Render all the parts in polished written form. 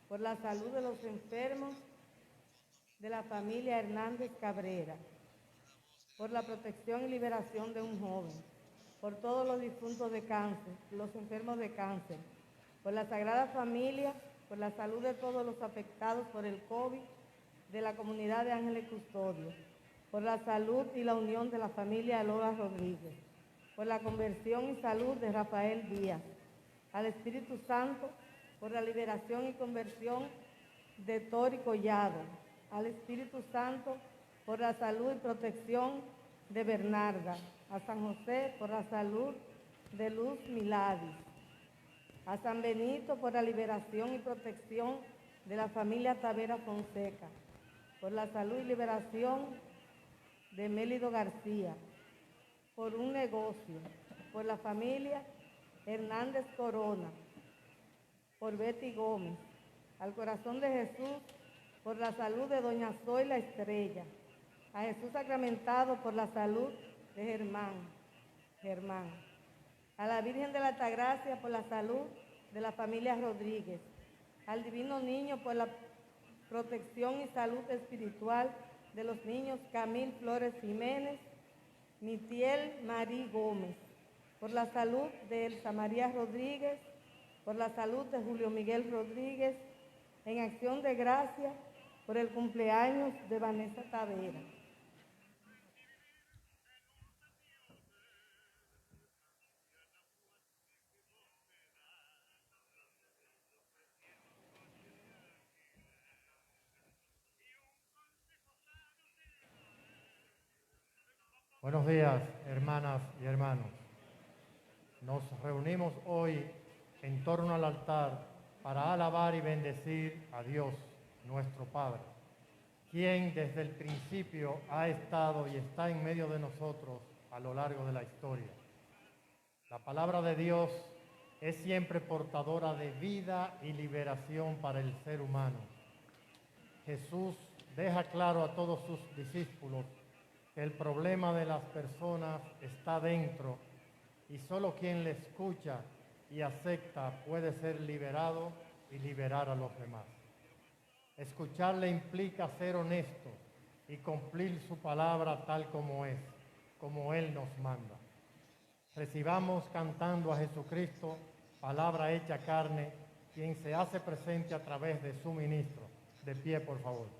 por la salud de los enfermos de la familia Hernández Cabrera, por la protección y liberación de un joven, por todos los difuntos de cáncer, los enfermos de cáncer, por la Sagrada Familia, por la salud de todos los afectados por el COVID, de la comunidad de Ángeles Custodios, por la salud y la unión de la familia Lola Rodríguez, por la conversión y salud de Rafael Díaz, al Espíritu Santo, por la liberación y conversión de Tori Collado, al Espíritu Santo, por la salud y protección de Bernarda, a San José por la salud de Luz Miladis, a San Benito por la liberación y protección de la familia Tavera Fonseca, por la salud y liberación de Mélido García, por un negocio, por la familia Hernández Corona, por Betty Gómez, al Corazón de Jesús por la salud de doña Zoila Estrella, a Jesús Sacramentado por la salud de Germán, a la Virgen de la Altagracia por la salud de la familia Rodríguez, al Divino Niño por la protección y salud espiritual de los niños Camil Flores Jiménez, Mitiel Marí Gómez, por la salud de Elsa María Rodríguez, por la salud de Julio Miguel Rodríguez, en acción de gracia por el cumpleaños de Vanessa Tavera. Buenos días, hermanas y hermanos. Nos reunimos hoy en torno al altar para alabar y bendecir a Dios, nuestro Padre, quien desde el principio ha estado y está en medio de nosotros a lo largo de la historia. La palabra de Dios es siempre portadora de vida y liberación para el ser humano. Jesús deja claro a todos sus discípulos que el problema de las personas está dentro y solo quien le escucha y acepta puede ser liberado y liberar a los demás. Escucharle implica ser honesto y cumplir su palabra tal como es, como Él nos manda. Recibamos cantando a Jesucristo, palabra hecha carne, quien se hace presente a través de su ministro. De pie, por favor.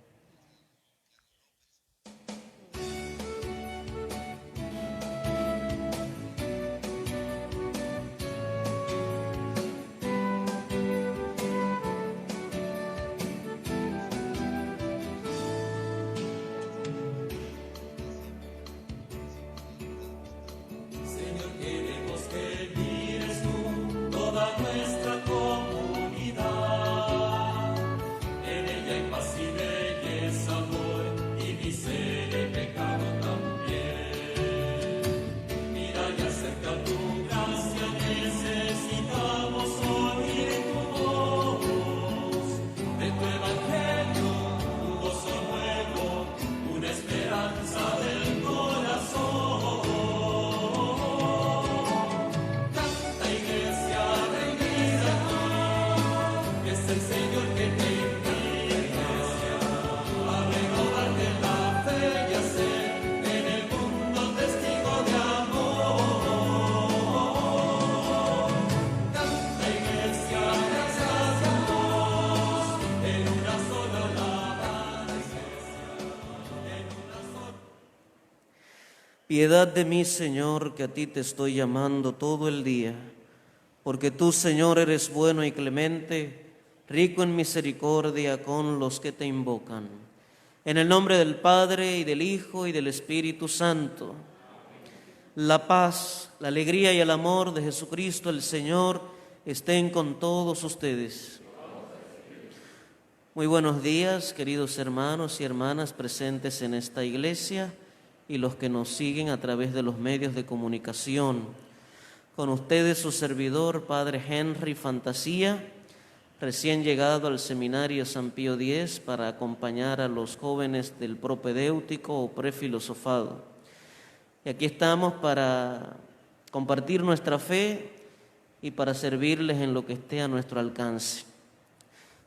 Piedad de mí, Señor, que a ti te estoy llamando todo el día, porque tú, Señor, eres bueno y clemente, rico en misericordia con los que te invocan. En el nombre del Padre, y del Hijo, y del Espíritu Santo. La paz, la alegría y el amor de Jesucristo el Señor estén con todos ustedes. Muy buenos días, queridos hermanos y hermanas presentes en esta iglesia y los que nos siguen a través de los medios de comunicación. Con ustedes su servidor, Padre Henry Fantasía, recién llegado al Seminario San Pío X para acompañar a los jóvenes del propedéutico o prefilosofado. Y aquí estamos para compartir nuestra fe y para servirles en lo que esté a nuestro alcance.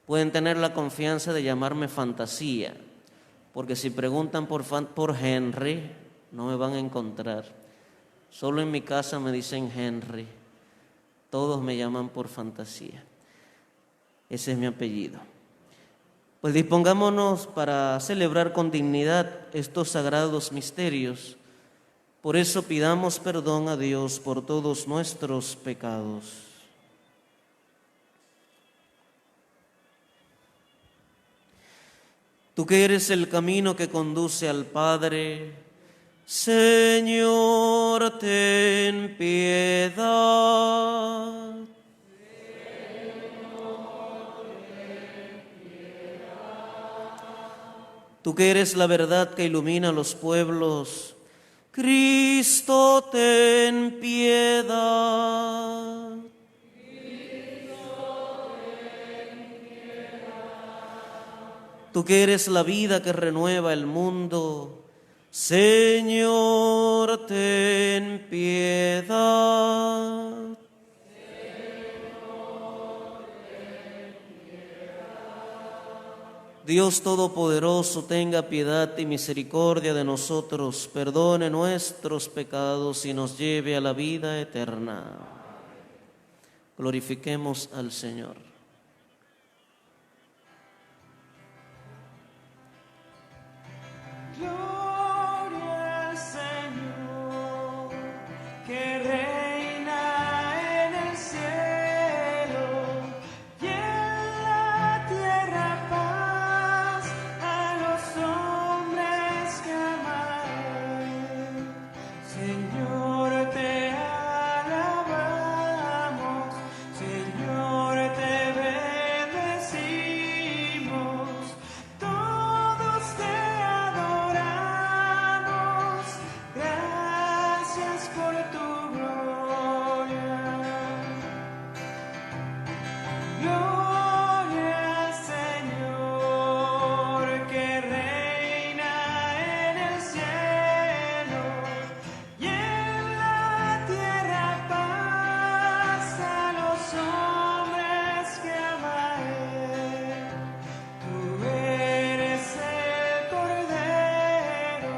pueden tener la confianza de llamarme Fantasía, porque si preguntan por Henry, no me van a encontrar. Solo en mi casa me dicen Henry. Todos me llaman por Fantasía. Ese es mi apellido. Pues dispongámonos para celebrar con dignidad estos sagrados misterios. Por eso pidamos perdón a Dios por todos nuestros pecados. Tú que eres el camino que conduce al Padre, Señor, ten piedad. Tú que eres la verdad que ilumina a los pueblos, Cristo, ten piedad. Tú que eres la vida que renueva el mundo, Señor, ten piedad. Dios Todopoderoso, tenga piedad y misericordia de nosotros, perdone nuestros pecados y nos lleve a la vida eterna. Glorifiquemos al Señor. Gloria al Señor, que reina en el cielo y en la tierra paz a los hombres que ama Él. Señor, te alabamos, Señor, te bendecimos, todos te adoramos, gracias por tu gloria. Gloria al Señor, que reina en el cielo y en la tierra paz a los hombres que ama Él. Tú eres el Cordero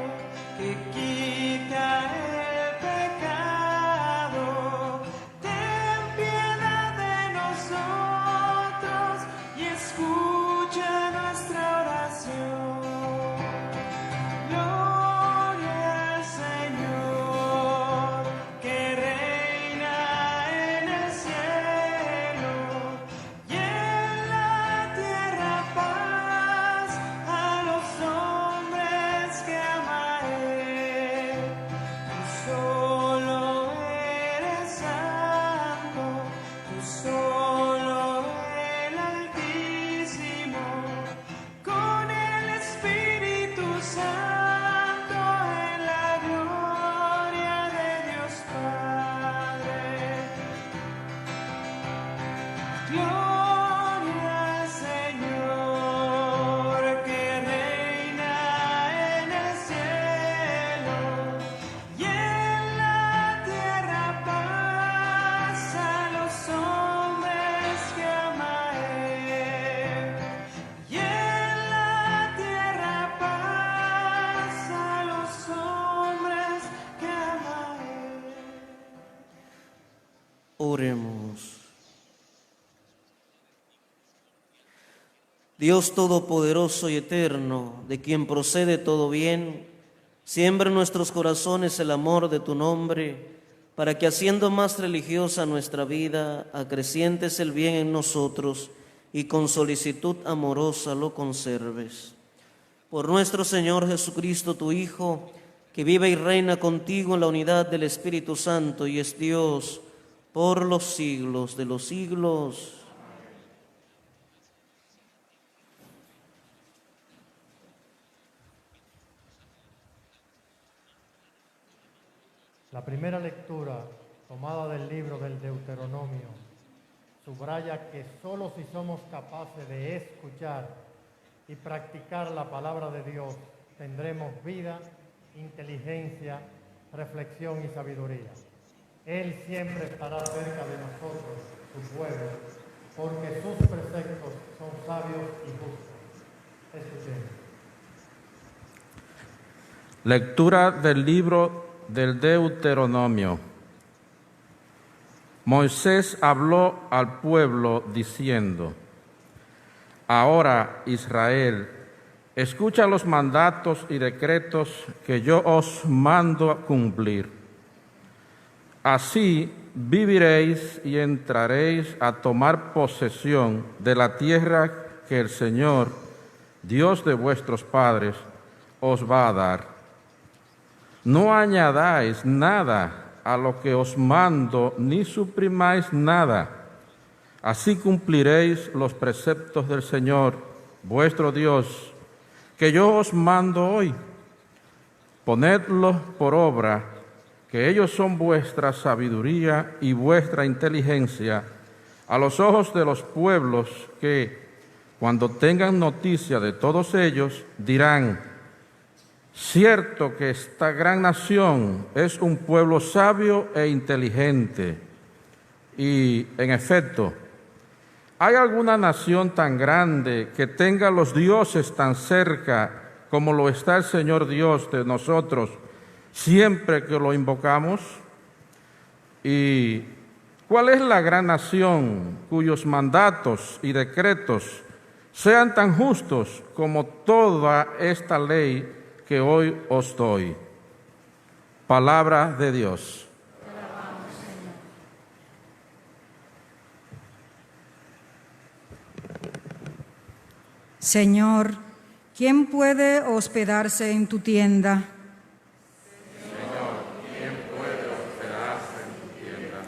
que quita el pecado. Ten piedad de nosotros y escucha nuestra oración. Gloria al Señor, que reina en el cielo y en la tierra paz a los hombres que ama Él. Tú solo eres santo, tú solo el Altísimo, con el Espíritu Santo en la gloria de Dios Padre. Gloria al Señor, que reina en el cielo y en la tierra paz a los hombres que ama Él. Y en la tierra paz a los hombres que ama Él. Oremos. Dios Todopoderoso y Eterno, de quien procede todo bien, siembra en nuestros corazones el amor de tu nombre, para que haciendo más religiosa nuestra vida, acrecientes el bien en nosotros y con solicitud amorosa lo conserves. Por nuestro Señor Jesucristo, tu Hijo, que vive y reina contigo en la unidad del Espíritu Santo y es Dios por los siglos de los siglos. La primera lectura, tomada del libro del Deuteronomio, subraya que solo si somos capaces de escuchar y practicar la palabra de Dios, tendremos vida, inteligencia, reflexión y sabiduría. Él siempre estará cerca de nosotros, su pueblo, porque sus preceptos son sabios y justos. Escuchemos. Lectura del libro del Deuteronomio. Moisés habló al pueblo diciendo: Ahora, Israel, escucha los mandatos y decretos que yo os mando a cumplir. Así viviréis y entraréis a tomar posesión de la tierra que el Señor, Dios de vuestros padres, os va a dar. No añadáis nada a lo que os mando, ni suprimáis nada. Así cumpliréis los preceptos del Señor, vuestro Dios, que yo os mando hoy. Ponedlos por obra, que ellos son vuestra sabiduría y vuestra inteligencia a los ojos de los pueblos que, cuando tengan noticia de todos ellos, dirán: cierto que esta gran nación es un pueblo sabio e inteligente. Y, en efecto, ¿hay alguna nación tan grande que tenga los dioses tan cerca como lo está el Señor Dios de nosotros siempre que lo invocamos? ¿Y cuál es la gran nación cuyos mandatos y decretos sean tan justos como toda esta ley que hoy os doy? Palabra de Dios. Señor, ¿quién puede hospedarse en tu tienda? Señor, ¿quién puede hospedarse en tu tienda?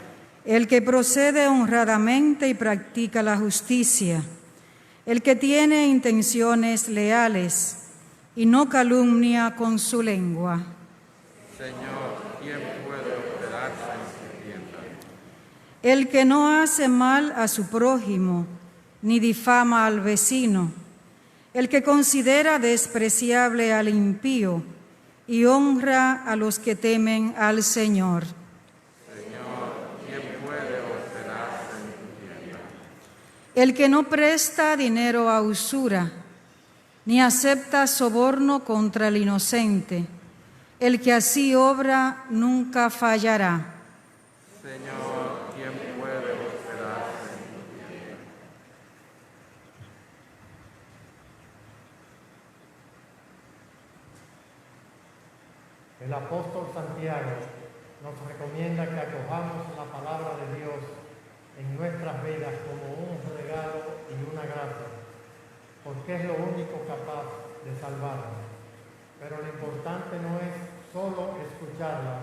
El que procede honradamente y practica la justicia, el que tiene intenciones leales y no calumnia con su lengua. Señor, ¿quién puede hospedarse en tu tienda? El que no hace mal a su prójimo, ni difama al vecino, el que considera despreciable al impío y honra a los que temen al Señor. Señor, ¿quién puede hospedarse en tu tienda? El que no presta dinero a usura, ni acepta soborno contra el inocente, el que así obra nunca fallará. Señor, ¿quién puede hospedarse en tu tienda? El apóstol Santiago nos recomienda que acojamos la palabra de Dios en nuestras vidas como un regalo y una gracia, porque es lo único capaz de salvarnos. Pero lo importante no es solo escucharla,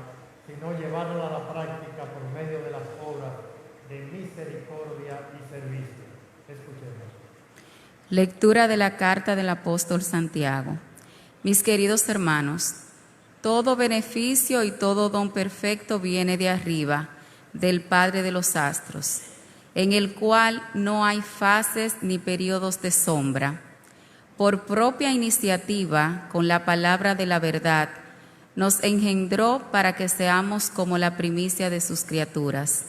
sino llevarla a la práctica por medio de las obras de misericordia y servicio. Escuchemos. Lectura de la carta del apóstol Santiago. Mis queridos hermanos, todo beneficio y todo don perfecto viene de arriba, del Padre de los astros, en el cual no hay fases ni periodos de sombra. Por propia iniciativa, con la palabra de la verdad, nos engendró para que seamos como la primicia de sus criaturas.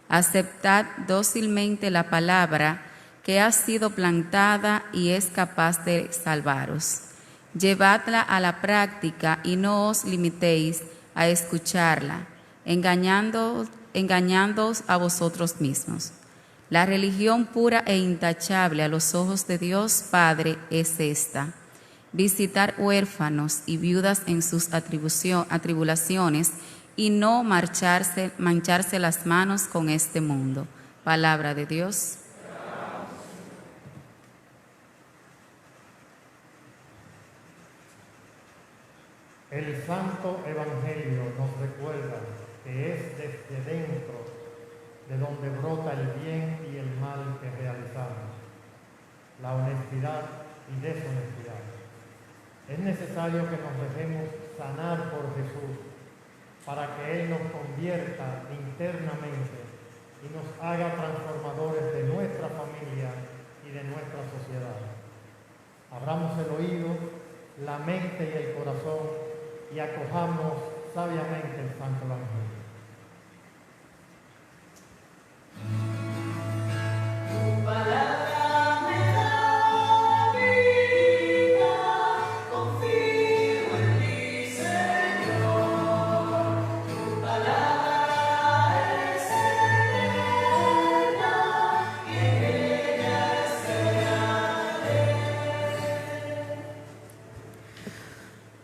Aceptad dócilmente la palabra que ha sido plantada y es capaz de salvaros. Llevadla a la práctica y no os limitéis a escucharla, engañándoos a vosotros mismos. La religión pura e intachable a los ojos de Dios Padre es esta: visitar huérfanos y viudas en sus atribulaciones y no mancharse las manos con este mundo. Palabra de Dios. El Santo Evangelio nos recuerda que es desde dentro de donde brota el bien y el mal que realizamos, la honestidad y deshonestidad. Es necesario que nos dejemos sanar por Jesús para que Él nos convierta internamente y nos haga transformadores de nuestra familia y de nuestra sociedad. Abramos el oído, la mente y el corazón y acojamos sabiamente el Santo Evangelio.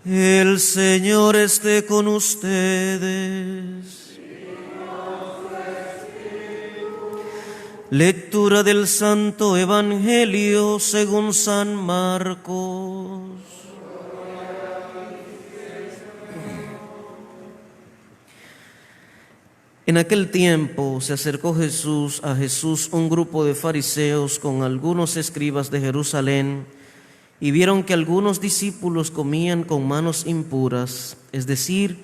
El Señor esté con ustedes. Lectura del Santo Evangelio según San Marcos. En aquel tiempo se acercó a Jesús un grupo de fariseos con algunos escribas de Jerusalén, y vieron que algunos discípulos comían con manos impuras, es decir,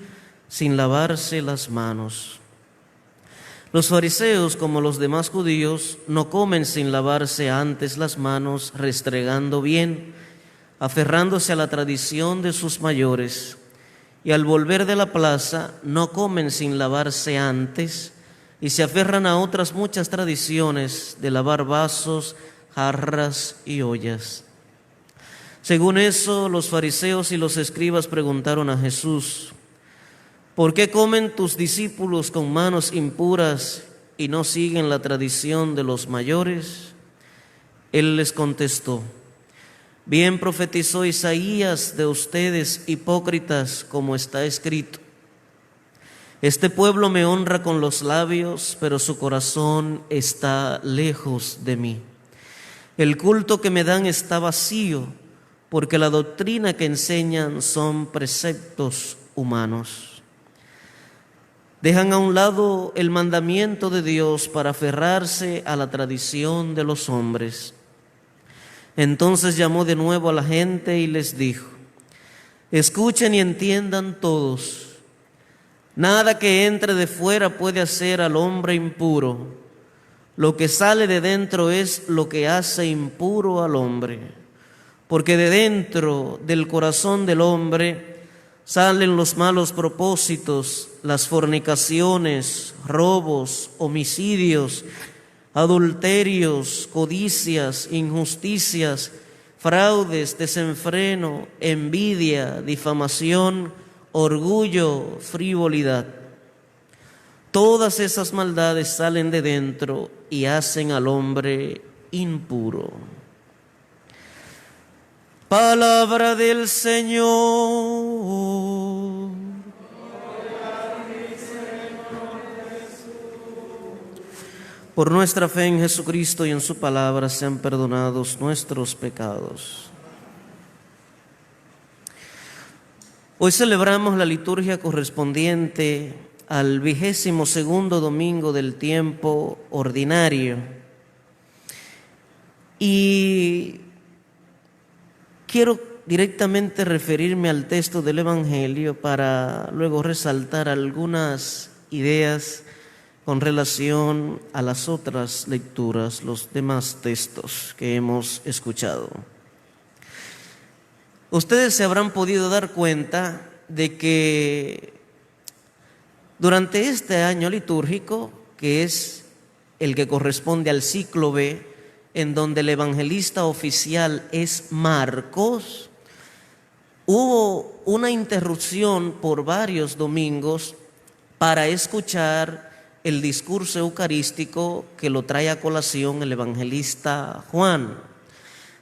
sin lavarse las manos. Los fariseos, como los demás judíos, no comen sin lavarse antes las manos, restregando bien, aferrándose a la tradición de sus mayores. Y al volver de la plaza, no comen sin lavarse antes, y se aferran a otras muchas tradiciones de lavar vasos, jarras y ollas. Según eso, los fariseos y los escribas preguntaron a Jesús: ¿por qué comen tus discípulos con manos impuras y no siguen la tradición de los mayores? Él les contestó: bien profetizó Isaías de ustedes, hipócritas, como está escrito: este pueblo me honra con los labios, pero su corazón está lejos de mí. El culto que me dan está vacío, porque la doctrina que enseñan son preceptos humanos. Dejan a un lado el mandamiento de Dios para aferrarse a la tradición de los hombres. Entonces llamó de nuevo a la gente y les dijo: escuchen y entiendan todos. Nada que entre de fuera puede hacer al hombre impuro. Lo que sale de dentro es lo que hace impuro al hombre. Porque de dentro del corazón del hombre salen los malos propósitos, las fornicaciones, robos, homicidios, adulterios, codicias, injusticias, fraudes, desenfreno, envidia, difamación, orgullo, frivolidad. Todas esas maldades salen de dentro y hacen al hombre impuro. Palabra del Señor. Por nuestra fe en Jesucristo y en su palabra sean perdonados nuestros pecados. Hoy celebramos la liturgia correspondiente al 22º domingo del tiempo ordinario. Y quiero directamente referirme al texto del Evangelio para luego resaltar algunas ideas con relación a las otras lecturas, los demás textos que hemos escuchado. Ustedes se habrán podido dar cuenta de que durante este año litúrgico, que es el que corresponde al ciclo B, en donde el evangelista oficial es Marcos, hubo una interrupción por varios domingos para escuchar el discurso eucarístico que lo trae a colación el evangelista Juan.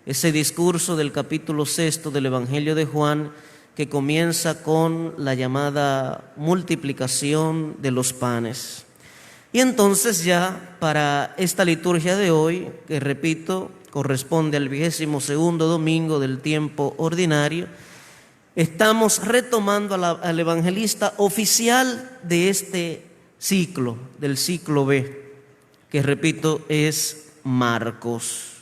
Ese discurso del capítulo 6 del Evangelio de Juan, que comienza con la llamada multiplicación de los panes. Y entonces ya para esta liturgia de hoy, que repito, corresponde al 22º domingo del tiempo ordinario, estamos retomando al evangelista oficial de este ciclo, del ciclo B, que repito es Marcos.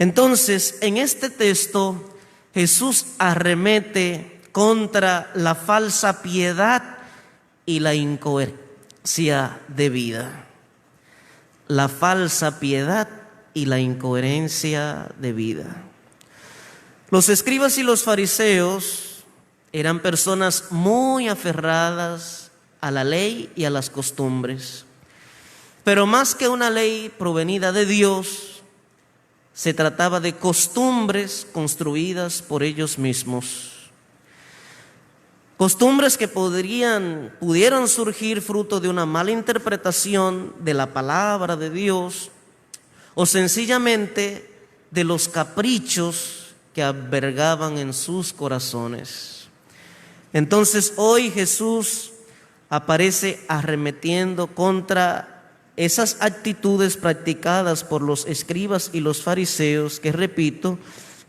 Entonces, en este texto, Jesús arremete contra la falsa piedad y la incoherencia de vida. La falsa piedad y la incoherencia de vida. Los escribas y los fariseos eran personas muy aferradas a la ley y a las costumbres. Pero más que una ley provenida de Dios, se trataba de costumbres construidas por ellos mismos. Costumbres que pudieran surgir fruto de una mala interpretación de la palabra de Dios o sencillamente de los caprichos que albergaban en sus corazones. Entonces hoy Jesús aparece arremetiendo contra esas actitudes practicadas por los escribas y los fariseos, que, repito,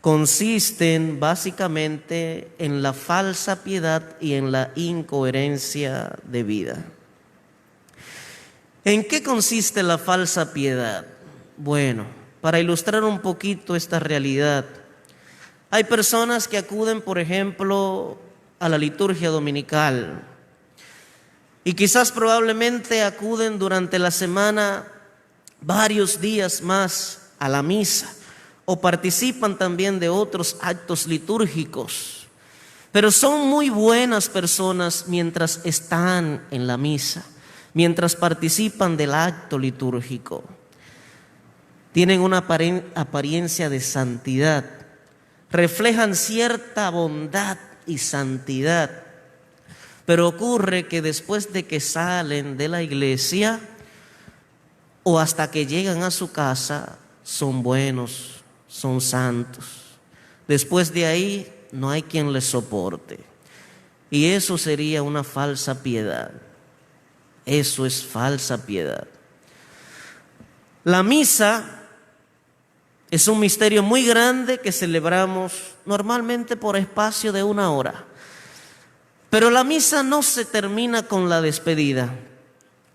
consisten básicamente en la falsa piedad y en la incoherencia de vida. ¿En qué consiste la falsa piedad? Bueno, para ilustrar un poquito esta realidad, hay personas que acuden, por ejemplo, a la liturgia dominical, y quizás probablemente acuden durante la semana varios días más a la misa, o participan también de otros actos litúrgicos, pero son muy buenas personas mientras están en la misa, mientras participan del acto litúrgico. Tienen una apariencia de santidad, reflejan cierta bondad y santidad, pero ocurre que después de que salen de la iglesia o hasta que llegan a su casa, son buenos, son santos. Después de ahí no hay quien les soporte. Y eso sería una falsa piedad. Eso es falsa piedad. La misa es un misterio muy grande que celebramos normalmente por espacio de 1 hora. Pero la misa no se termina con la despedida,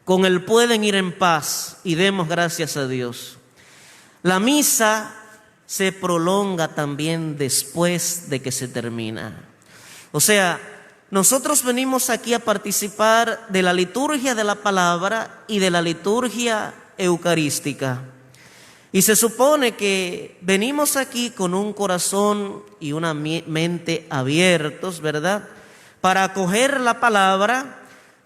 con el pueden ir en paz y demos gracias a Dios. La misa se prolonga también después de que se termina. O sea, nosotros venimos aquí a participar de la liturgia de la palabra y de la liturgia eucarística. Y se supone que venimos aquí con un corazón y una mente abiertos, ¿verdad?, para acoger la palabra,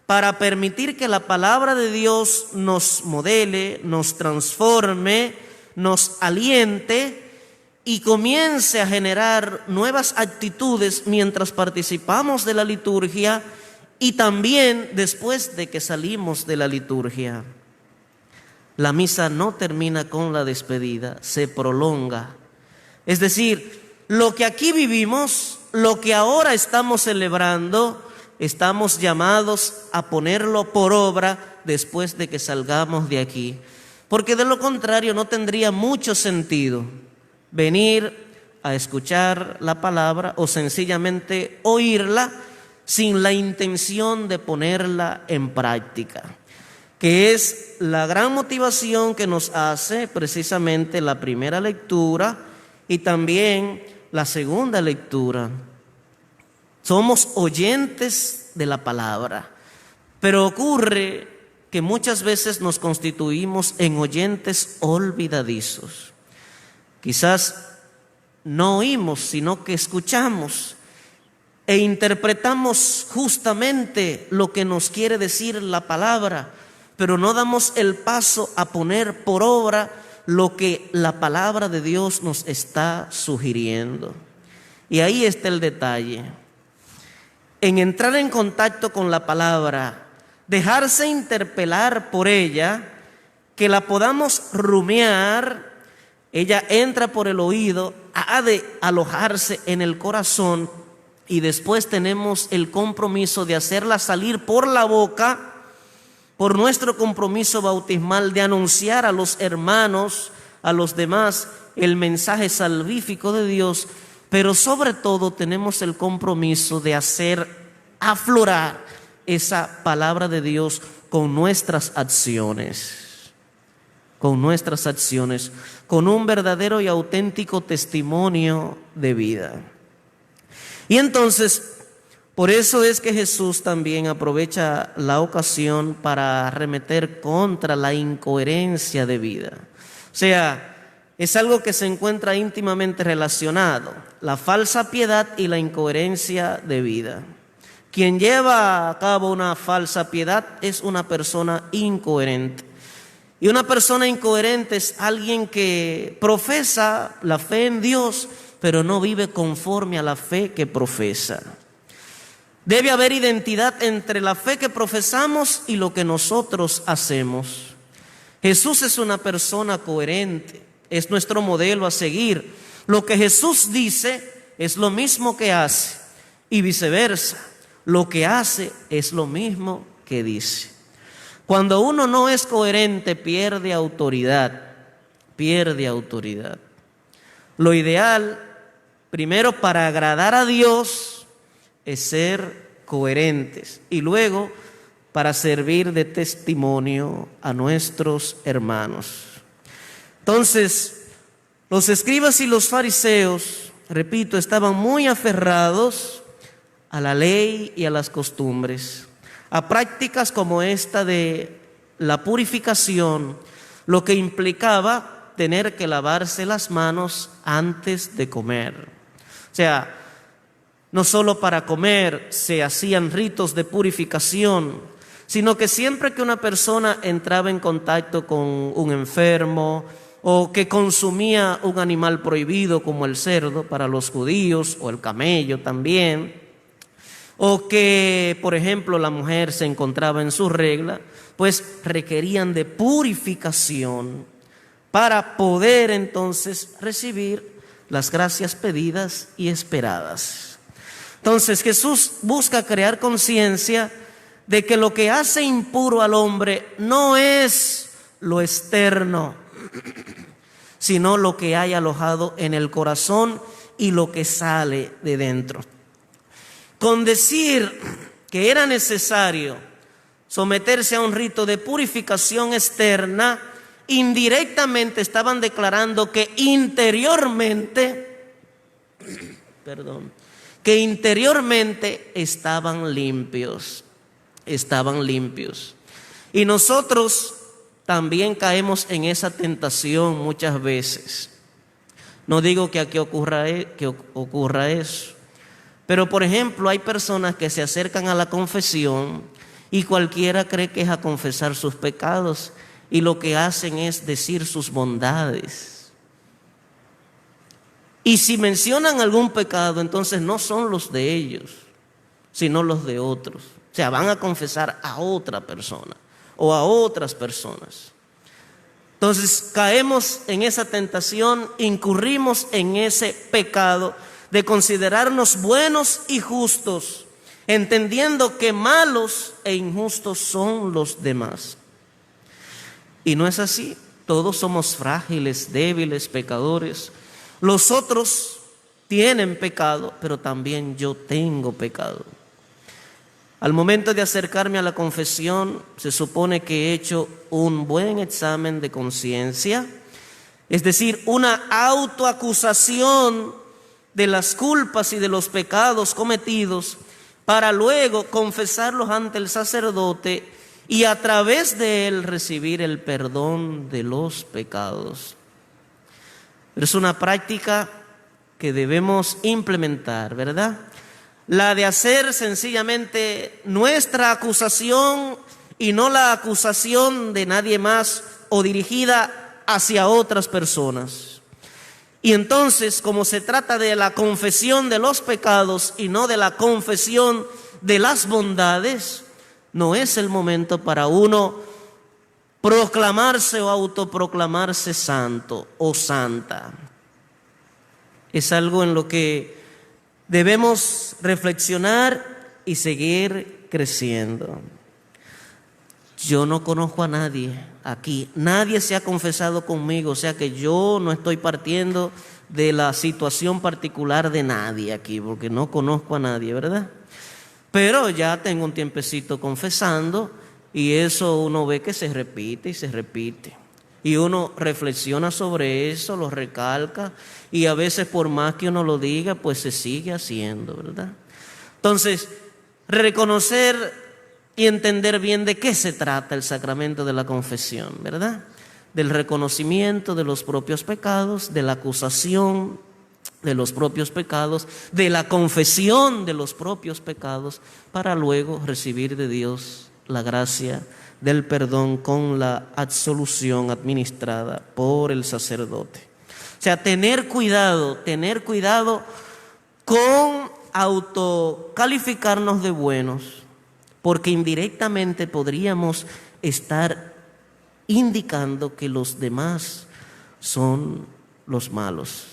para permitir que la palabra de Dios nos modele, nos transforme, nos aliente y comience a generar nuevas actitudes mientras participamos de la liturgia y también después de que salimos de la liturgia. La misa no termina con la despedida, se prolonga. Es decir, lo que aquí vivimos, lo que ahora estamos celebrando, estamos llamados a ponerlo por obra después de que salgamos de aquí. Porque de lo contrario no tendría mucho sentido venir a escuchar la palabra o sencillamente oírla sin la intención de ponerla en práctica, que es la gran motivación que nos hace precisamente la primera lectura y también la segunda lectura. Somos oyentes de la palabra, pero ocurre que muchas veces nos constituimos en oyentes olvidadizos. Quizás no oímos, sino que escuchamos e interpretamos justamente lo que nos quiere decir la palabra, pero no damos el paso a poner por obra lo que la palabra de Dios nos está sugiriendo. Y ahí está el detalle. En entrar en contacto con la palabra, dejarse interpelar por ella, que la podamos rumiar, ella entra por el oído, ha de alojarse en el corazón y después tenemos el compromiso de hacerla salir por la boca, por nuestro compromiso bautismal de anunciar a los hermanos, a los demás, el mensaje salvífico de Dios, pero sobre todo tenemos el compromiso de hacer aflorar esa palabra de Dios con nuestras acciones, con un verdadero y auténtico testimonio de vida. Y entonces, por eso es que Jesús también aprovecha la ocasión para arremeter contra la incoherencia de vida. O sea, es algo que se encuentra íntimamente relacionado, la falsa piedad y la incoherencia de vida. Quien lleva a cabo una falsa piedad es una persona incoherente. Y una persona incoherente es alguien que profesa la fe en Dios, pero no vive conforme a la fe que profesa. Debe haber identidad entre la fe que profesamos y lo que nosotros hacemos. Jesús es una persona coherente, es nuestro modelo a seguir. Lo que Jesús dice es lo mismo que hace y viceversa. lo que hace es lo mismo que dice. Cuando uno no es coherente, pierde autoridad, pierde autoridad. Lo ideal, primero para agradar a Dios, es ser coherentes y luego para servir de testimonio a nuestros hermanos. Entonces, los escribas y los fariseos, repito, estaban muy aferrados a la ley y a las costumbres, a prácticas como esta de la purificación, lo que implicaba tener que lavarse las manos antes de comer. O sea, no solo para comer se hacían ritos de purificación, sino que siempre que una persona entraba en contacto con un enfermo o que consumía un animal prohibido como el cerdo para los judíos o el camello también, o que, por ejemplo, la mujer se encontraba en su regla, pues requerían de purificación para poder entonces recibir las gracias pedidas y esperadas. Entonces Jesús busca crear conciencia de que lo que hace impuro al hombre no es lo externo, sino lo que hay alojado en el corazón y lo que sale de dentro. Con decir que era necesario someterse a un rito de purificación externa, indirectamente estaban declarando que interiormente estaban limpios. Y nosotros también caemos en esa tentación muchas veces. No digo que aquí ocurra eso, pero por ejemplo hay personas que se acercan a la confesión y cualquiera cree que es a confesar sus pecados y lo que hacen es decir sus bondades. Y si mencionan algún pecado, entonces no son los de ellos, sino los de otros. O sea, van a confesar a otra persona o a otras personas. Entonces caemos en esa tentación, incurrimos en ese pecado de considerarnos buenos y justos, entendiendo que malos e injustos son los demás. Y no es así, todos somos frágiles, débiles, pecadores. Los otros tienen pecado, pero también yo tengo pecado. Al momento de acercarme a la confesión, se supone que he hecho un buen examen de conciencia, es decir, una autoacusación de las culpas y de los pecados cometidos, para luego confesarlos ante el sacerdote y a través de él recibir el perdón de los pecados. Pero es una práctica que debemos implementar, ¿verdad? La de hacer sencillamente nuestra acusación y no la acusación de nadie más o dirigida hacia otras personas. Y entonces, como se trata de la confesión de los pecados y no de la confesión de las bondades, no es el momento para uno proclamarse o autoproclamarse santo o santa. Es algo en lo que debemos reflexionar y seguir creciendo. Yo no conozco a nadie aquí, nadie se ha confesado conmigo, o sea que yo no estoy partiendo de la situación particular de nadie aquí, porque no conozco a nadie, ¿verdad? Pero ya tengo un tiempecito confesando y eso uno ve que se repite y se repite. Y uno reflexiona sobre eso, lo recalca y a veces por más que uno lo diga, pues se sigue haciendo, ¿verdad? Entonces, reconocer y entender bien de qué se trata el sacramento de la confesión, ¿verdad? Del reconocimiento de los propios pecados, de la acusación de los propios pecados, de la confesión de los propios pecados, para luego recibir de Dios la gracia del perdón con la absolución administrada por el sacerdote. O sea, tener cuidado con autocalificarnos de buenos, porque indirectamente podríamos estar indicando que los demás son los malos.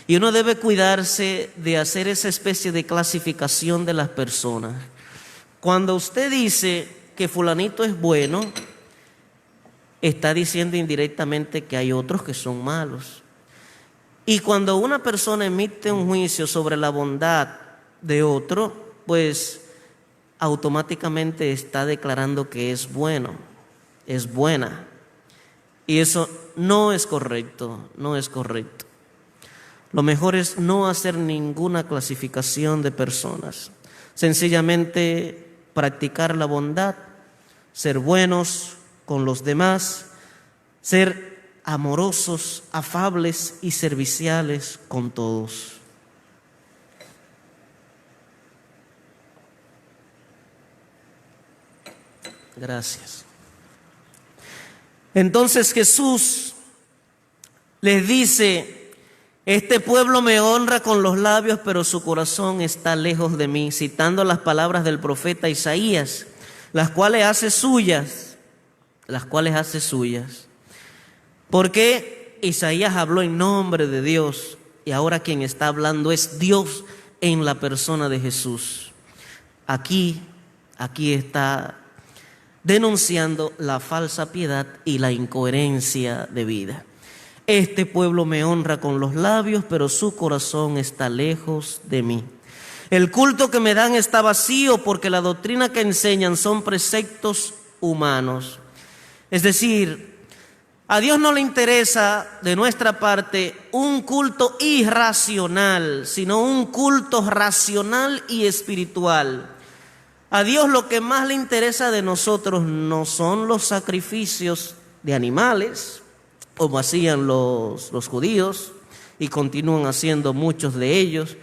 Y uno debe cuidarse de hacer esa especie de clasificación de las personas. Cuando usted dice que fulanito es bueno, está diciendo indirectamente que hay otros que son malos. Y cuando una persona emite un juicio sobre la bondad de otro, pues automáticamente está declarando que es bueno, es buena. Y eso no es correcto, no es correcto. Lo mejor es no hacer ninguna clasificación de personas. Sencillamente practicar la bondad, ser buenos con los demás, ser amorosos, afables y serviciales con todos. Gracias. Entonces Jesús les dice: este pueblo me honra con los labios, pero su corazón está lejos de mí, citando las palabras del profeta Isaías, las cuales hace suyas. Porque Isaías habló en nombre de Dios, y ahora quien está hablando es Dios en la persona de Jesús. Aquí está denunciando la falsa piedad y la incoherencia de vida. Este pueblo me honra con los labios, pero su corazón está lejos de mí. El culto que me dan está vacío, porque la doctrina que enseñan son preceptos humanos. Es decir, a Dios no le interesa de nuestra parte un culto irracional, sino un culto racional y espiritual. A Dios lo que más le interesa de nosotros no son los sacrificios de animales, como hacían los judíos, y continúan haciendo muchos de ellos,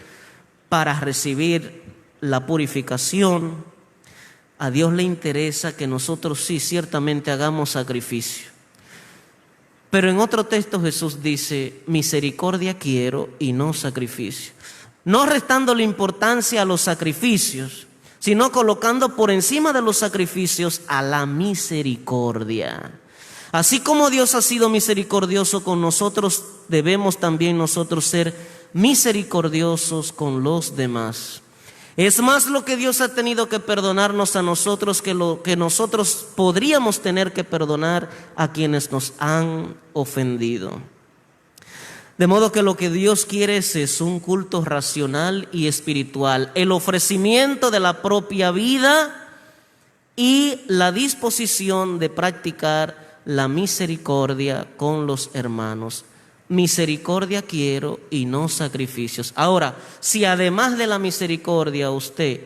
para recibir la purificación. A Dios le interesa que nosotros sí, ciertamente hagamos sacrificio. Pero en otro texto Jesús dice: misericordia quiero y no sacrificio. No restándole importancia a los sacrificios, sino colocando por encima de los sacrificios a la misericordia. Así como Dios ha sido misericordioso con nosotros, debemos también nosotros ser misericordiosos con los demás. Es más lo que Dios ha tenido que perdonarnos a nosotros que lo que nosotros podríamos tener que perdonar a quienes nos han ofendido. De modo que lo que Dios quiere es un culto racional y espiritual, el ofrecimiento de la propia vida y la disposición de practicar la misericordia con los hermanos. Misericordia quiero y no sacrificios. Ahora, si además de la misericordia usted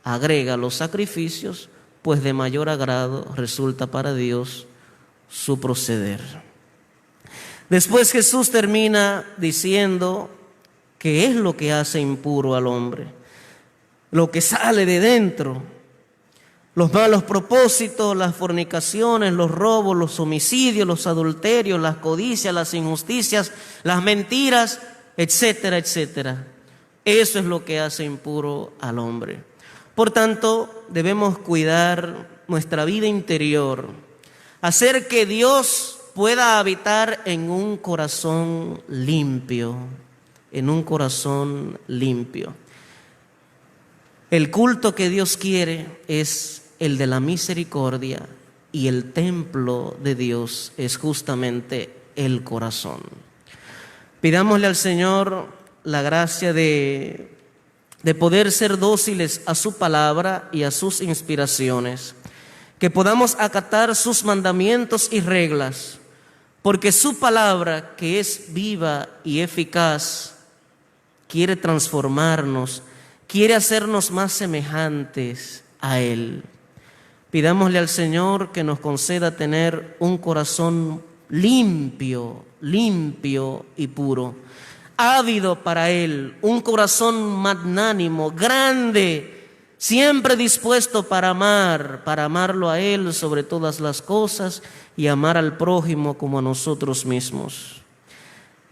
agrega los sacrificios, pues de mayor agrado resulta para Dios su proceder. Después Jesús termina diciendo qué es lo que hace impuro al hombre, lo que sale de dentro: los malos propósitos, las fornicaciones, los robos, los homicidios, los adulterios, las codicias, las injusticias, las mentiras, etcétera, etcétera. Eso es lo que hace impuro al hombre. Por tanto, debemos cuidar nuestra vida interior, hacer que Dios pueda habitar en un corazón limpio, en un corazón limpio. El culto que Dios quiere es el de la misericordia, y el templo de Dios es justamente el corazón. Pidámosle al Señor la gracia de poder ser dóciles a su palabra y a sus inspiraciones, que podamos acatar sus mandamientos y reglas, porque su palabra, que es viva y eficaz, quiere transformarnos, quiere hacernos más semejantes a Él. Pidámosle al Señor que nos conceda tener un corazón limpio, limpio y puro, ávido para Él, un corazón magnánimo, grande, siempre dispuesto para amarlo a Él sobre todas las cosas y amar al prójimo como a nosotros mismos.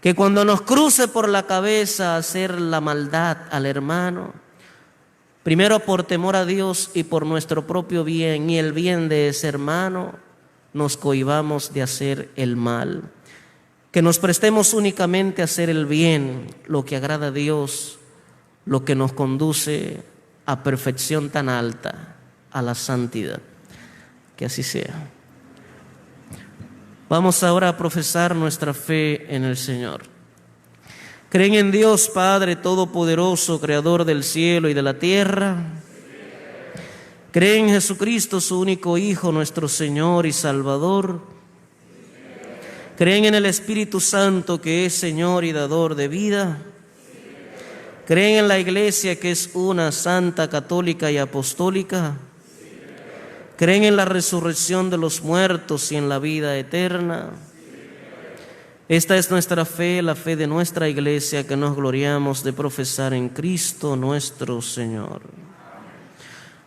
Que cuando nos cruce por la cabeza hacer la maldad al hermano, primero por temor a Dios y por nuestro propio bien y el bien de ese hermano, nos cohibamos de hacer el mal. que nos prestemos únicamente a hacer el bien, lo que agrada a Dios, lo que nos conduce a perfección tan alta, a la santidad. Que así sea. Vamos ahora a profesar nuestra fe en el Señor. ¿Creen en Dios Padre Todopoderoso, Creador del cielo y de la tierra? ¿Creen en Jesucristo, su único Hijo, nuestro Señor y Salvador? ¿Creen en el Espíritu Santo, que es Señor y dador de vida? ¿Creen en la Iglesia, que es una, santa, católica y apostólica? ¿Creen en la resurrección de los muertos y en la vida eterna? Esta es nuestra fe, la fe de nuestra Iglesia, que nos gloriamos de profesar en Cristo nuestro Señor.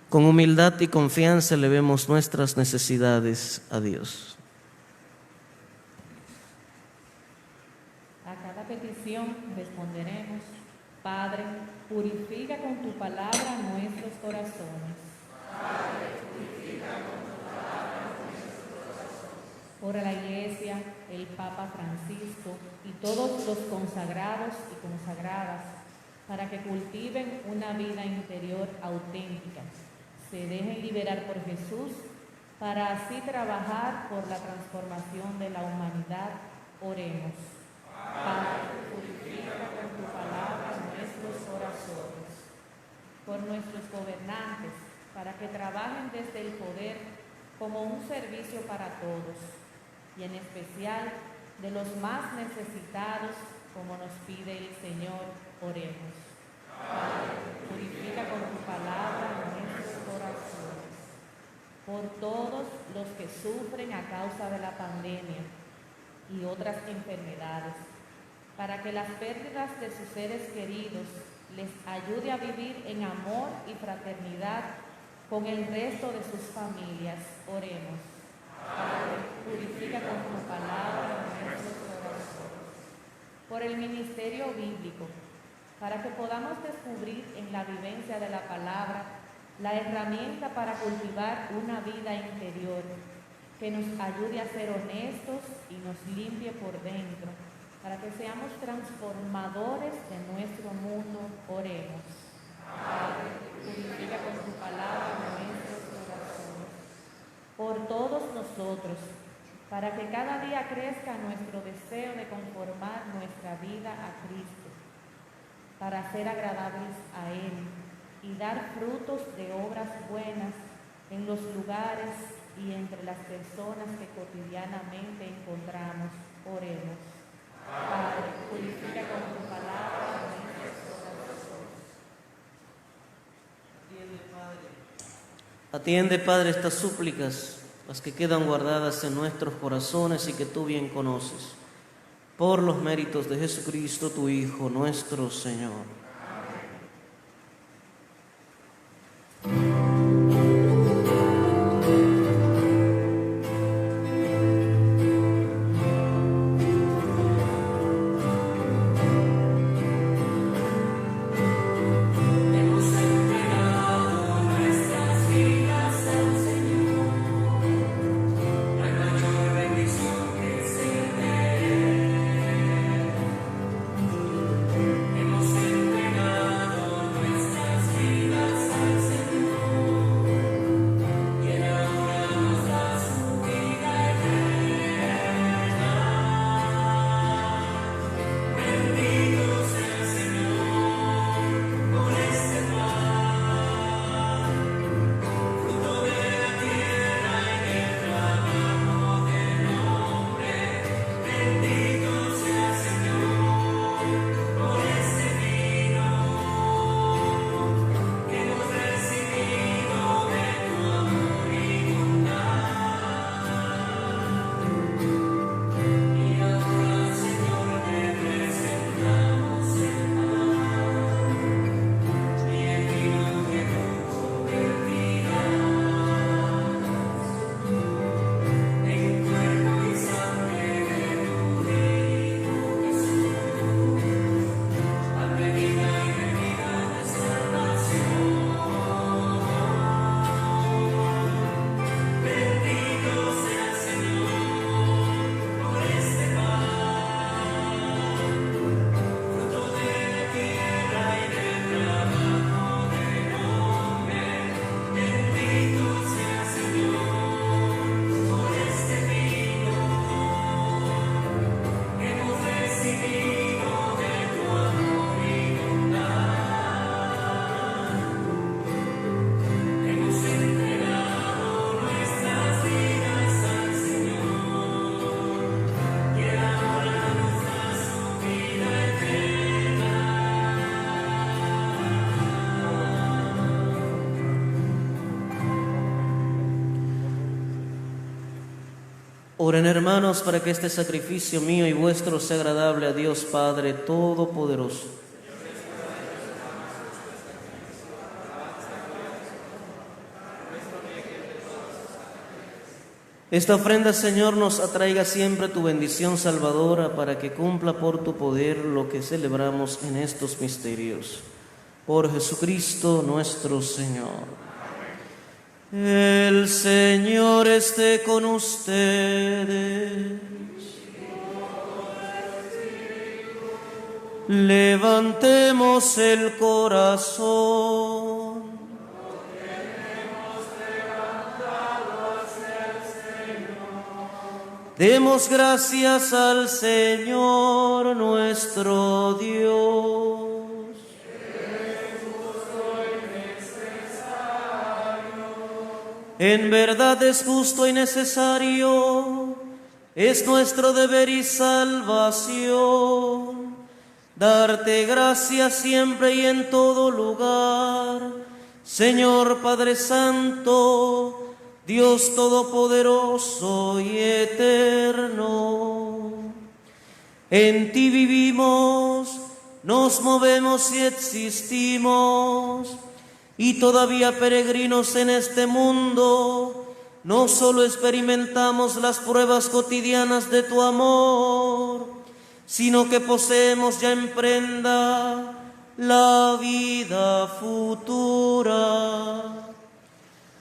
Con humildad y confianza elevemos nuestras necesidades a Dios. A cada petición responderemos: Padre, purifica con tu palabra nuestros corazones. Padre, purifica con tu palabra nuestros corazones. Por la Iglesia, el Papa Francisco y todos los consagrados y consagradas, para que cultiven una vida interior auténtica, se dejen liberar por Jesús, para así trabajar por la transformación de la humanidad. Oremos. Padre, purifica con tu palabra nuestros corazones. Por nuestros gobernantes, para que trabajen desde el poder como un servicio para todos, y en especial de los más necesitados, como nos pide el Señor. Oremos. Padre, purifica con tu palabra nuestros corazones. Por todos los que sufren a causa de la pandemia y otras enfermedades, para que las pérdidas de sus seres queridos les ayude a vivir en amor y fraternidad con el resto de sus familias. Oremos. Padre, purifica con tu palabra nuestros corazones. Por el ministerio bíblico, para que podamos descubrir en la vivencia de la palabra la herramienta para cultivar una vida interior que nos ayude a ser honestos y nos limpie por dentro, para que seamos transformadores de nuestro mundo. Oremos. Padre, purifica con tu palabra nuestros corazones. Por todos nosotros, para que cada día crezca nuestro deseo de conformar nuestra vida a Cristo, para ser agradables a Él y dar frutos de obras buenas en los lugares y entre las personas que cotidianamente encontramos. Oremos. Padre, purifica con tu palabra nuestros corazones. Atiende, Padre, estas súplicas, las que quedan guardadas en nuestros corazones y que tú bien conoces, por los méritos de Jesucristo, tu Hijo, nuestro Señor. Hemos Oren, hermanos, para que este sacrificio mío y vuestro sea agradable a Dios Padre Todopoderoso. Esta ofrenda, Señor, nos atraiga siempre tu bendición salvadora para que cumpla por tu poder lo que celebramos en estos misterios. Por Jesucristo nuestro Señor. El Señor esté con ustedes. Levantemos el corazón. Demos gracias al Señor nuestro Dios. En verdad es justo y necesario, es nuestro deber y salvación, darte gracias siempre y en todo lugar, Señor Padre Santo, Dios Todopoderoso y Eterno. En ti vivimos, nos movemos y existimos, y todavía peregrinos en este mundo, no solo experimentamos las pruebas cotidianas de tu amor, sino que poseemos ya en prenda la vida futura.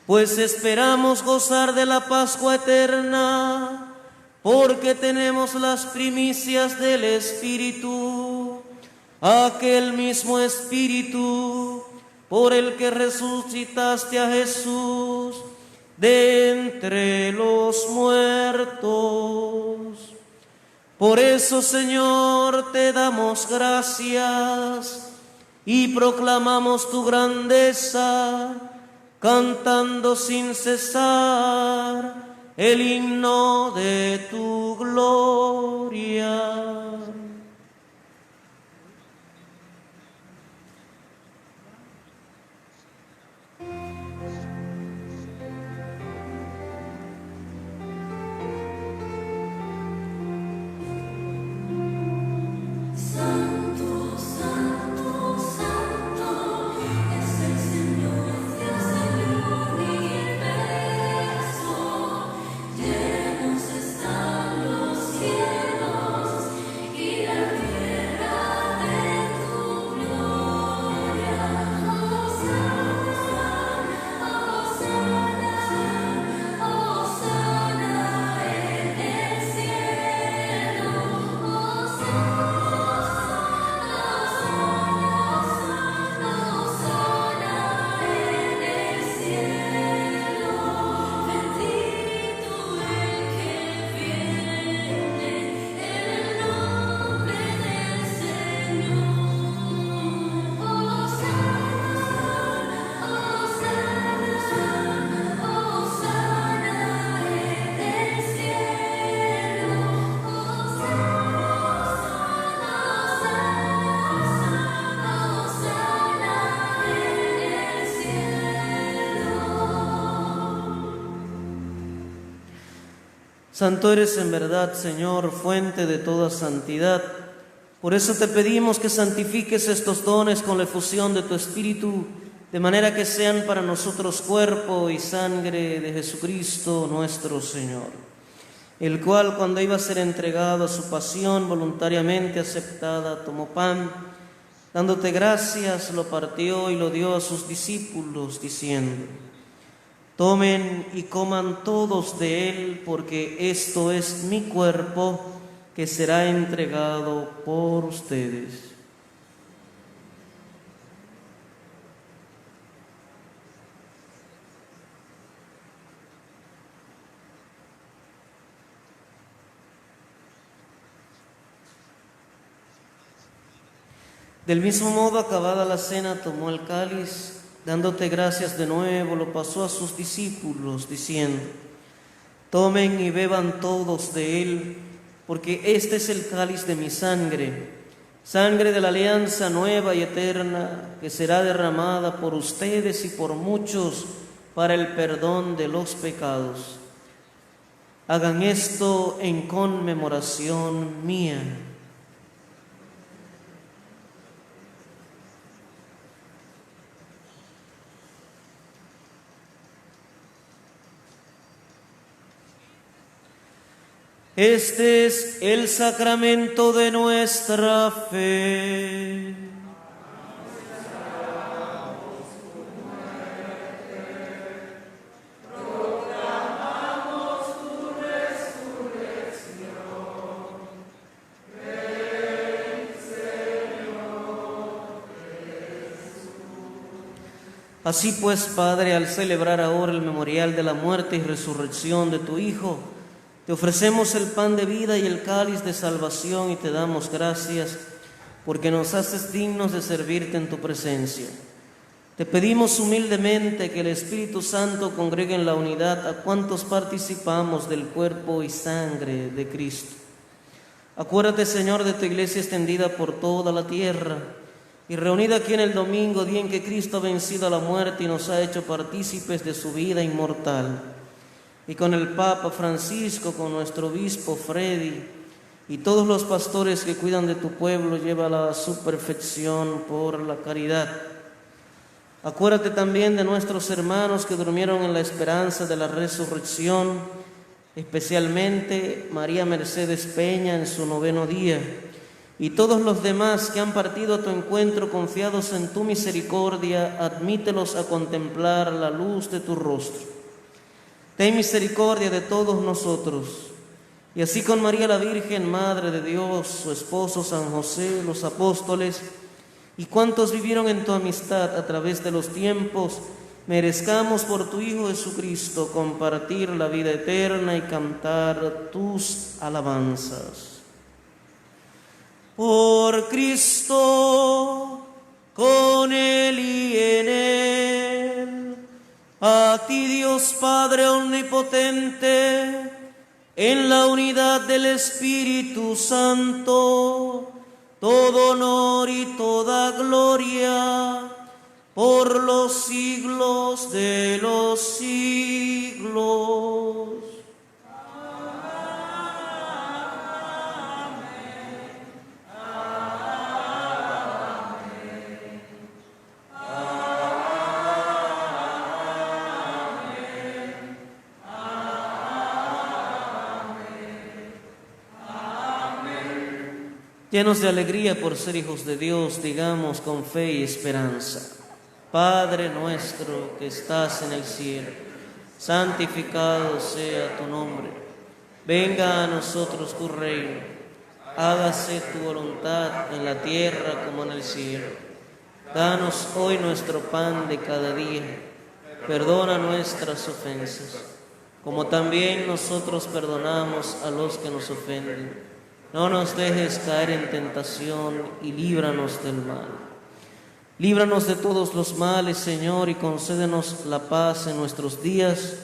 Pues esperamos gozar de la Pascua eterna, porque tenemos las primicias del Espíritu, aquel mismo Espíritu por el que resucitaste a Jesús de entre los muertos. Por eso, Señor, te damos gracias y proclamamos tu grandeza, cantando sin cesar el himno de tu gloria. Santo eres en verdad, Señor, fuente de toda santidad. Por eso te pedimos que santifiques estos dones con la efusión de tu Espíritu, de manera que sean para nosotros cuerpo y sangre de Jesucristo nuestro Señor, el cual, cuando iba a ser entregado a su pasión voluntariamente aceptada, tomó pan, dándote gracias, lo partió y lo dio a sus discípulos, diciendo: tomen y coman todos de él, porque esto es mi cuerpo, que será entregado por ustedes. Del mismo modo, acabada la cena, tomó el cáliz, dándote gracias de nuevo, lo pasó a sus discípulos, diciendo: tomen y beban todos de él, porque este es el cáliz de mi sangre, sangre de la alianza nueva y eterna, que será derramada por ustedes y por muchos para el perdón de los pecados. Hagan esto en conmemoración mía. Este es el sacramento de nuestra fe. Así pues, Padre, al celebrar ahora el memorial de la muerte y resurrección de tu Hijo, te ofrecemos el pan de vida y el cáliz de salvación y te damos gracias porque nos haces dignos de servirte en tu presencia. Te pedimos humildemente que el Espíritu Santo congregue en la unidad a cuantos participamos del cuerpo y sangre de Cristo. Acuérdate, Señor, de tu iglesia extendida por toda la tierra y reunida aquí en el domingo, día en que Cristo ha vencido a la muerte y nos ha hecho partícipes de su vida inmortal. Y con el Papa Francisco, con nuestro obispo Freddy y todos los pastores que cuidan de tu pueblo, llévala a su perfección por la caridad. Acuérdate también de nuestros hermanos que durmieron en la esperanza de la resurrección, especialmente María Mercedes Peña en su 9º día, y todos los demás que han partido a tu encuentro confiados en tu misericordia, admítelos a contemplar la luz de tu rostro. Ten misericordia de todos nosotros, y así con María la Virgen, Madre de Dios, su esposo San José, los apóstoles, y cuantos vivieron en tu amistad a través de los tiempos, merezcamos por tu Hijo Jesucristo compartir la vida eterna y cantar tus alabanzas. Por Cristo, con Él y en Él, a ti Dios Padre omnipotente, en la unidad del Espíritu Santo, todo honor y toda gloria, por los siglos de los siglos. Llenos de alegría por ser hijos de Dios, digamos con fe y esperanza: Padre nuestro que estás en el cielo, santificado sea tu nombre. Venga a nosotros tu reino. Hágase tu voluntad en la tierra como en el cielo. Danos hoy nuestro pan de cada día. Perdona nuestras ofensas, como también nosotros perdonamos a los que nos ofenden. No nos dejes caer en tentación y líbranos del mal. Líbranos de todos los males, Señor, y concédenos la paz en nuestros días,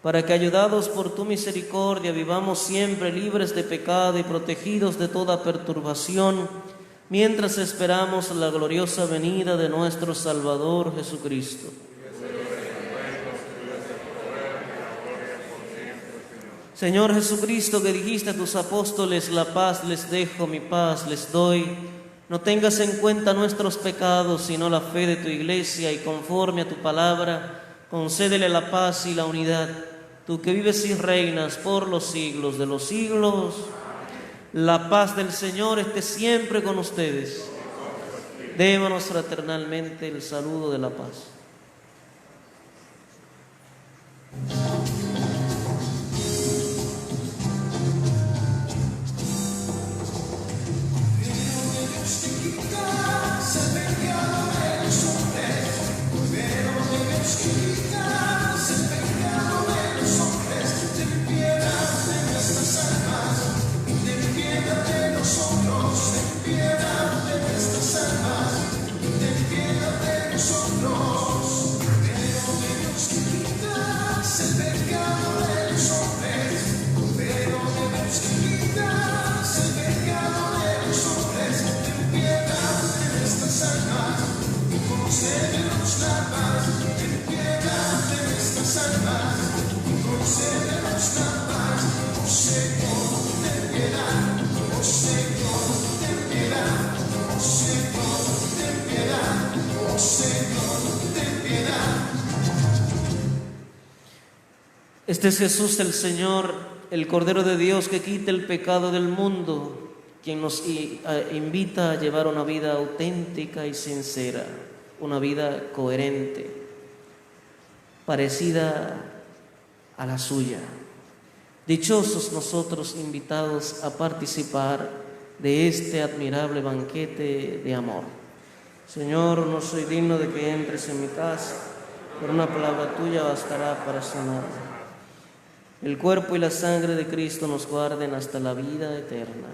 para que, ayudados por tu misericordia, vivamos siempre libres de pecado y protegidos de toda perturbación, mientras esperamos la gloriosa venida de nuestro Salvador Jesucristo. Señor Jesucristo, que dijiste a tus apóstoles: la paz les dejo, mi paz les doy, no tengas en cuenta nuestros pecados, sino la fe de tu iglesia, y conforme a tu palabra, concédele la paz y la unidad. Tú que vives y reinas por los siglos de los siglos, la paz del Señor esté siempre con ustedes. Démonos fraternalmente el saludo de la paz. Concédenos la paz, Este es Jesús el Señor, el Cordero de Dios que quita el pecado del mundo, quien nos invita a llevar una vida auténtica y sincera, una vida coherente, parecida a la suya. Dichosos nosotros invitados a participar de este admirable banquete de amor. Señor, no soy digno de que entres en mi casa, pero una palabra tuya bastará para sanarme. El cuerpo y la sangre de Cristo nos guarden hasta la vida eterna.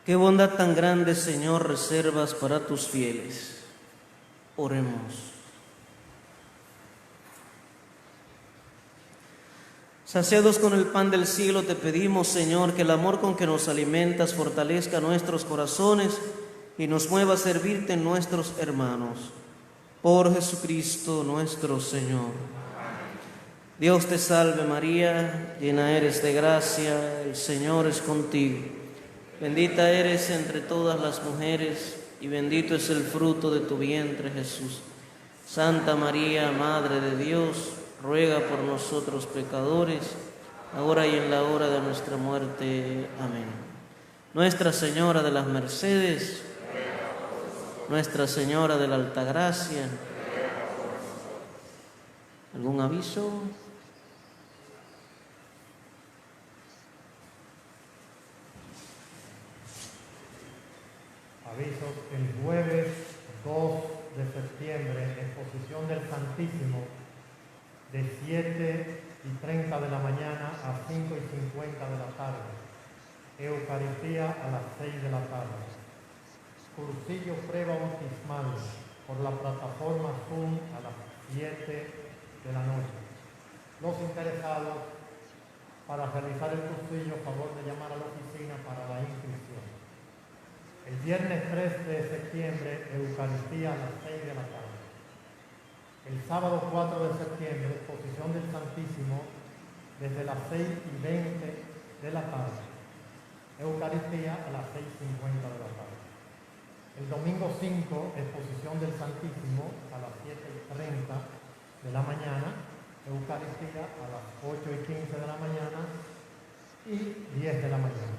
Qué bondad tan grande, Señor, reservas para tus fieles. Oremos. Saciados con el pan del cielo, te pedimos, Señor, que el amor con que nos alimentas fortalezca nuestros corazones y nos mueva a servirte en nuestros hermanos. Por Jesucristo nuestro Señor. Dios te salve María, llena eres de gracia, el Señor es contigo. Bendita eres entre todas las mujeres y bendito es el fruto de tu vientre, Jesús. Santa María, Madre de Dios, ruega por nosotros pecadores, ahora y en la hora de nuestra muerte. Amén. Nuestra Señora de las Mercedes, Nuestra Señora de la Altagracia. ¿Algún aviso? Avisos: el jueves 2 de septiembre, exposición del Santísimo, de 7:30 de la mañana a 5:50 de la tarde. Eucaristía a las 6 de la tarde. Cursillo prebautismal por la plataforma Zoom a las 7 de la noche. Los interesados para realizar el cursillo, favor de llamar a la oficina para la inscripción. El viernes 3 de septiembre, Eucaristía a las 6 de la tarde. El sábado 4 de septiembre, exposición del Santísimo desde las 6:20 de la tarde. Eucaristía a las 6:50 de la tarde. El domingo 5, exposición del Santísimo a las 7:30 de la mañana. Eucaristía a las 8:15 de la mañana y 10 de la mañana.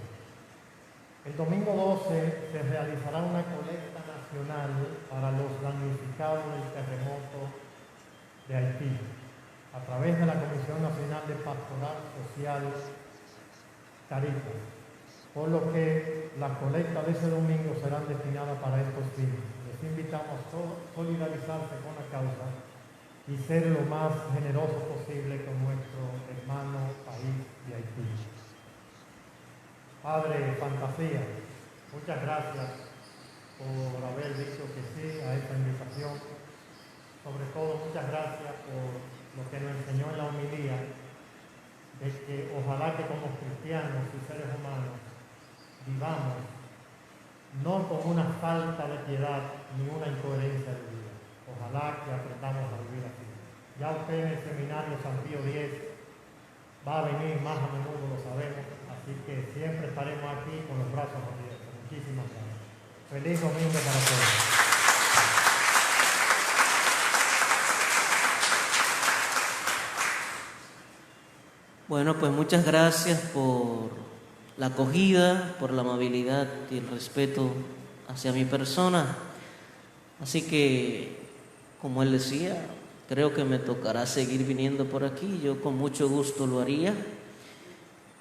El domingo 12 se realizará una colecta nacional para los damnificados del terremoto de Haití, a través de la Comisión Nacional de Pastoral Social Caritas, por lo que la colecta de ese domingo será destinada para estos fines. Les invitamos a solidarizarse con la causa y ser lo más generosos posible con nuestro hermano país de Haití. Padre Fantasía, muchas gracias por haber dicho que sí a esta invitación. Sobre todo, muchas gracias por lo que nos enseñó en la homilía, de que ojalá que como cristianos y seres humanos vivamos no con una falta de piedad ni una incoherencia de vida. Ojalá que aprendamos a vivir así. Ya usted en el seminario San Pío X va a venir más a menudo, lo sabemos, así que siempre estaremos aquí con los brazos abiertos. Muchísimas gracias. Feliz domingo para todos. Bueno, pues muchas gracias por la acogida, por la amabilidad y el respeto hacia mi persona. Así que, como él decía, creo que me tocará seguir viniendo por aquí. Yo con mucho gusto lo haría,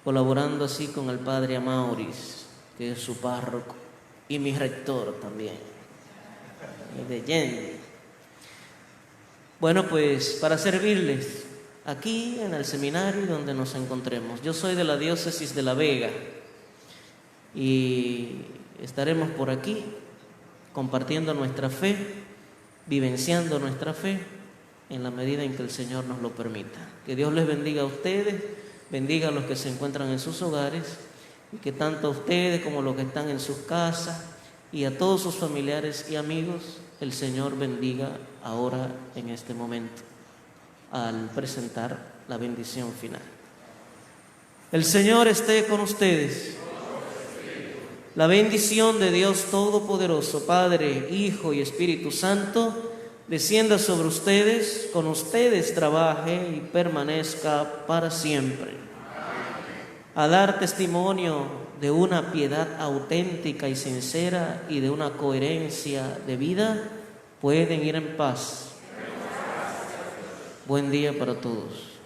colaborando así con el padre Amauris, que es su párroco, y mi rector también, de Allende. Bueno, pues para servirles aquí en el seminario donde nos encontremos. Yo soy de la diócesis de La Vega y estaremos por aquí compartiendo nuestra fe, vivenciando nuestra fe en la medida en que el Señor nos lo permita. Que Dios les bendiga a ustedes, bendiga a los que se encuentran en sus hogares y que tanto a ustedes como a los que están en sus casas y a todos sus familiares y amigos, el Señor bendiga ahora en este momento al presentar la bendición final. El Señor esté con ustedes. La bendición de Dios Todopoderoso, Padre, Hijo y Espíritu Santo, descienda sobre ustedes, con ustedes trabaje y permanezca para siempre. A dar testimonio de una piedad auténtica y sincera y de una coherencia de vida, pueden ir en paz. Buen día para todos.